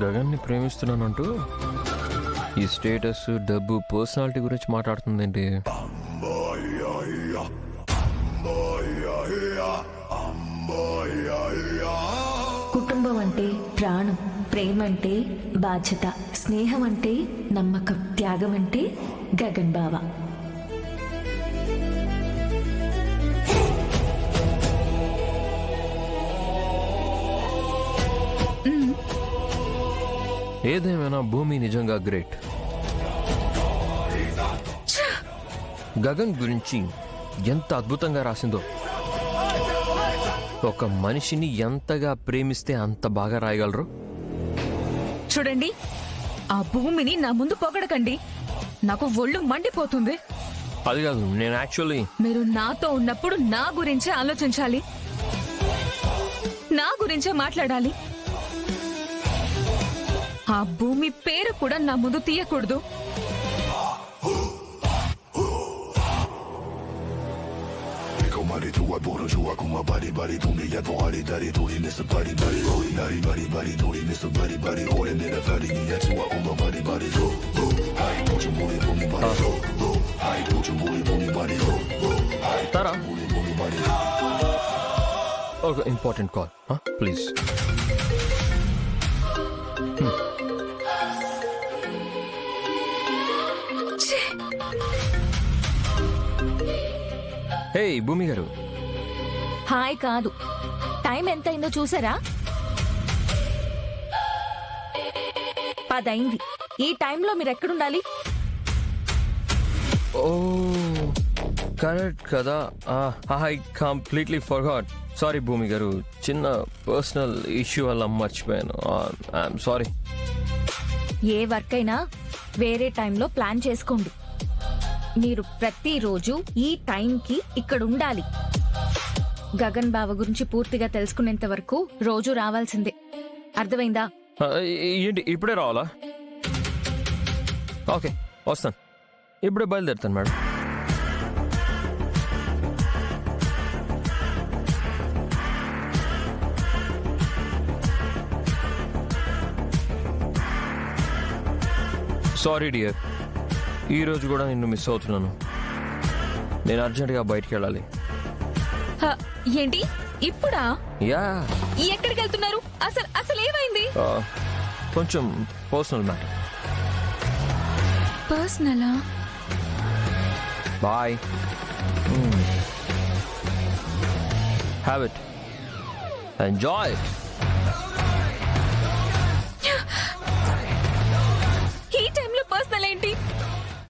గగన్ని ప్రేమిస్తున్నానంటూ ఈ స్టేటస్, డబ్బు, పర్సనాలిటీ గురించి మాట్లాడుతుందేంటి? కుటుంబం అంటే ప్రాణం, ప్రేమ అంటే బాధ్యత, స్నేహం అంటే నమ్మకం, త్యాగం అంటే గగన్ బావ. ఏదేమైనా భూమి నిజంగా గ్రేట్. గగన్ గురించి ఎంత అద్భుతంగా రాసిందో. ఒక మనిషిని ఎంతగా ప్రేమిస్తే అంత బాగా రాయగలరు. చూడండి, ఆ భూమిని నా ముందు పొగడకండి, నాకు ఒళ్ళు మండిపోతుంది. అది కాదు, నేను యాక్చువల్లీ మీరు నాతో ఉన్నప్పుడు నా గురించే ఆలోచించాలి, నా గురించే మాట్లాడాలి. ఆ భూమి పేరు కూడా నా ముందు తీయకూడదు. తారా, ఒక ఇంపార్టెంట్ కాల్ ప్లీజ్. హే భూమి గారు. హాయ్ కాదు, టైం ఎంత అయిందో చూసారా? 10 అయింది. ఈ టైంలో మీరు ఎక్కడుండాలి? ఓ కరెక్ట్ కదా. I completely forgot. సారీ భూమి గారు, చిన్న పర్సనల్ ఇష్యూ వల్ల మర్చిపోయాను. I'm sorry. ఏ వర్క్ అయినా వేరే టైంలో ప్లాన్ చేసుకోండి. మీరు ప్రతిరోజు ఈ టైంకి ఇక్కడ ఉండాలి. గగన్ బావ గురించి పూర్తిగా తెలుసుకునేంత వరకు రోజు రావాల్సిందే. అర్థమైందా? ఏంటి ఇప్పుడే రావాలా? ఓకే, వస్తాను. ఇప్పుడే బయలుదేరుతాను మేడం. సారీ డియర్, ఈరోజు కూడా నిన్ను మిస్ అవుతున్నాను. నేను అర్జెంటుగా బయటికి వెళ్ళాలి. ఏంటి ఇప్పుడా? యా. ఎక్కడికి వెళ్తున్నారు? అసలు ఏమైంది? కొంచెం పర్సనల్ మ్యాటర్. పర్సనలా? Bye. Have it, enjoy it.